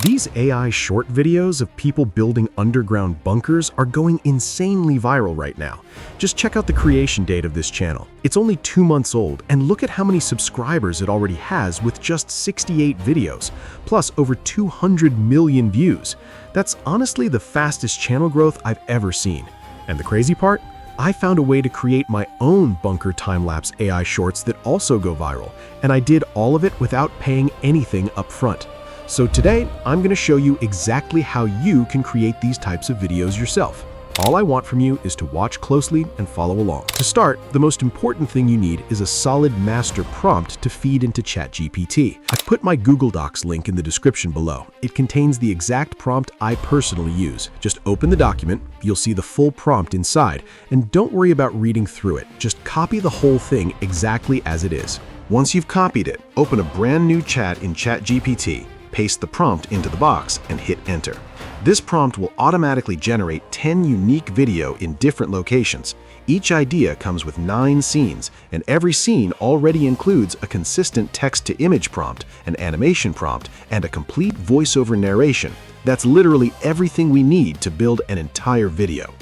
These AI short videos of people building underground bunkers are going insanely viral right now. Just check out the creation date of this channel. It's only 2 months old, and look at how many subscribers it already has with just 68 videos, plus over 200 million views. That's honestly the fastest channel growth I've ever seen. And the crazy part? I found a way to create my own bunker time-lapse AI shorts that also go viral, and I did all of it without paying anything up front. So today, I'm going to show you exactly how you can create these types of videos yourself. All I want from you is to watch closely and follow along. To start, the most important thing you need is a solid master prompt to feed into ChatGPT. I've put my Google Docs link in the description below. It contains the exact prompt I personally use. Just open the document, you'll see the full prompt inside, and don't worry about reading through it. Just copy the whole thing exactly as it is. Once you've copied it, open a brand new chat in ChatGPT. Paste the prompt into the box and hit enter. This prompt will automatically generate 10 unique video in different locations. Each idea comes with 9 scenes, and every scene already includes a consistent text-to-image prompt, an animation prompt, and a complete voiceover narration. That's literally everything we need to build an entire video.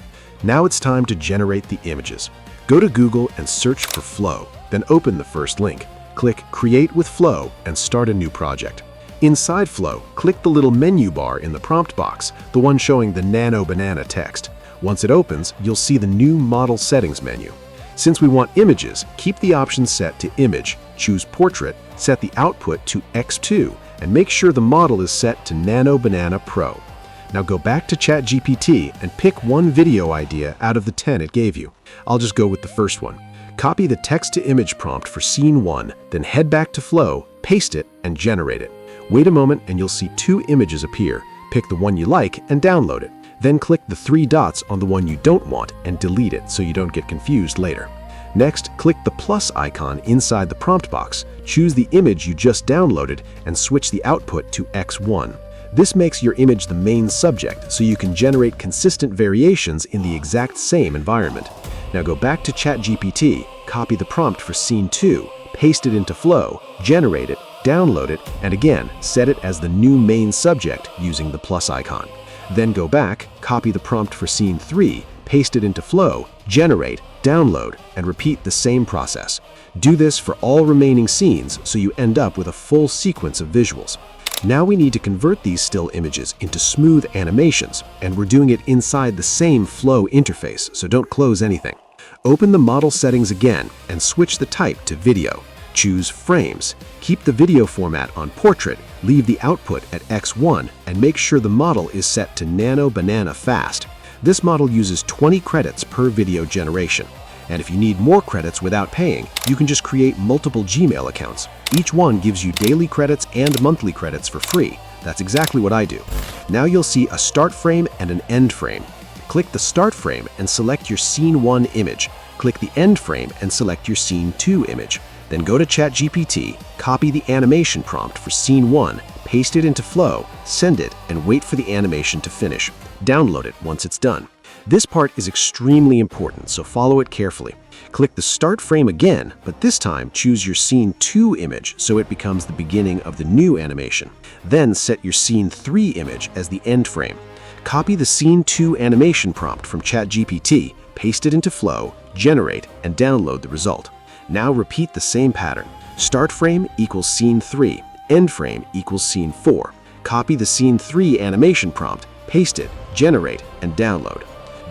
Now it's time to generate the images. Go to Google and search for Flow, then open the first link. Click Create with Flow and start a new project. Inside Flow, click the little menu bar in the prompt box, the one showing the nano banana text. Once it opens, you'll see the new Model Settings menu. Since we want images, keep the options set to Image, choose Portrait, set the output to X2, and make sure the model is set to Nano Banana Pro. Now go back to ChatGPT and pick one video idea out of the 10 it gave you. I'll just go with the first one. Copy the text-to-image prompt for Scene 1, then head back to Flow, paste it, and generate it. Wait a moment and you'll see 2 images appear. Pick the one you like and download it. Then click the 3 dots on the one you don't want and delete it so you don't get confused later. Next, click the plus icon inside the prompt box, choose the image you just downloaded, and switch the output to X1. This makes your image the main subject so you can generate consistent variations in the exact same environment. Now go back to ChatGPT, copy the prompt for Scene 2, paste it into Flow, generate it, download it, and again, set it as the new main subject using the plus icon. Then go back, copy the prompt for Scene 3, paste it into Flow, generate, download, and repeat the same process. Do this for all remaining scenes so you end up with a full sequence of visuals. Now we need to convert these still images into smooth animations, and we're doing it inside the same Flow interface, so don't close anything. Open the model settings again and switch the type to video. Choose Frames. Keep the video format on Portrait, leave the output at X1, and make sure the model is set to Nano Banana Fast. This model uses 20 credits per video generation. And if you need more credits without paying, you can just create multiple Gmail accounts. Each one gives you daily credits and monthly credits for free. That's exactly what I do. Now you'll see a start frame and an end frame. Click the start frame and select your Scene 1 image. Click the end frame and select your Scene 2 image. Then go to ChatGPT, copy the animation prompt for Scene 1, paste it into Flow, send it, and wait for the animation to finish. Download it once it's done. This part is extremely important, so follow it carefully. Click the start frame again, but this time choose your Scene 2 image so it becomes the beginning of the new animation. Then set your Scene 3 image as the end frame. Copy the Scene 2 animation prompt from ChatGPT, paste it into Flow, generate, and download the result. Now repeat the same pattern. Start frame equals Scene 3, end frame equals Scene 4. Copy the Scene 3 animation prompt, paste it, generate, and download.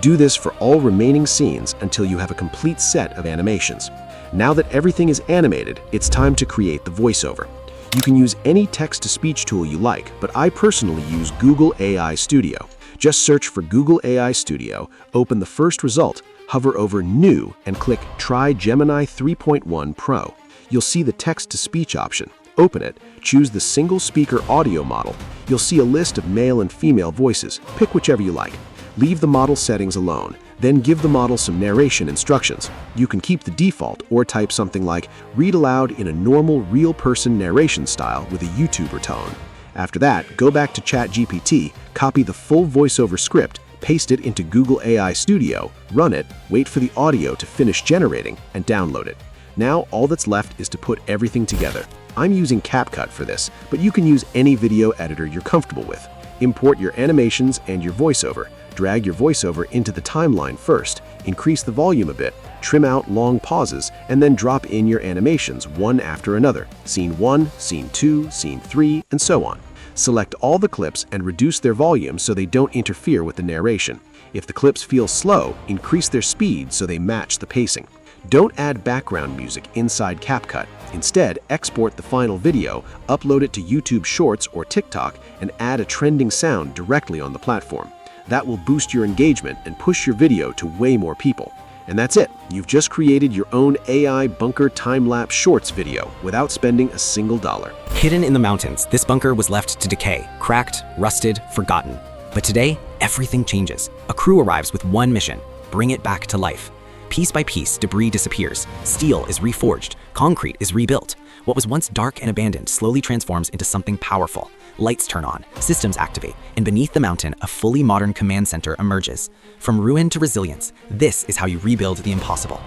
Do this for all remaining scenes until you have a complete set of animations. Now that everything is animated, it's time to create the voiceover. You can use any text-to-speech tool you like, but I personally use Google AI Studio. Just search for Google AI Studio, open the first result, hover over New, and click Try Gemini 3.1 Pro. You'll see the text-to-speech option. Open it, choose the single-speaker audio model. You'll see a list of male and female voices. Pick whichever you like. Leave the model settings alone, then give the model some narration instructions. You can keep the default or type something like, read aloud in a normal real-person narration style with a YouTuber tone. After that, go back to ChatGPT, copy the full voiceover script, paste it into Google AI Studio, run it, wait for the audio to finish generating, and download it. Now all that's left is to put everything together. I'm using CapCut for this, but you can use any video editor you're comfortable with. Import your animations and your voiceover. Drag your voiceover into the timeline first, increase the volume a bit, trim out long pauses, and then drop in your animations one after another. Scene 1, Scene 2, Scene 3, and so on. Select all the clips and reduce their volume so they don't interfere with the narration. If the clips feel slow, increase their speed so they match the pacing. Don't add background music inside CapCut. Instead, export the final video, upload it to YouTube Shorts or TikTok, and add a trending sound directly on the platform. That will boost your engagement and push your video to way more people. And that's it. You've just created your own AI Bunker Time-lapse Shorts video without spending a single dollar. Hidden in the mountains, this bunker was left to decay, cracked, rusted, forgotten. But today, everything changes. A crew arrives with one mission: bring it back to life. Piece by piece, debris disappears. Steel is reforged. Concrete is rebuilt. What was once dark and abandoned slowly transforms into something powerful. Lights turn on, systems activate, and beneath the mountain, a fully modern command center emerges. From ruin to resilience, this is how you rebuild the impossible.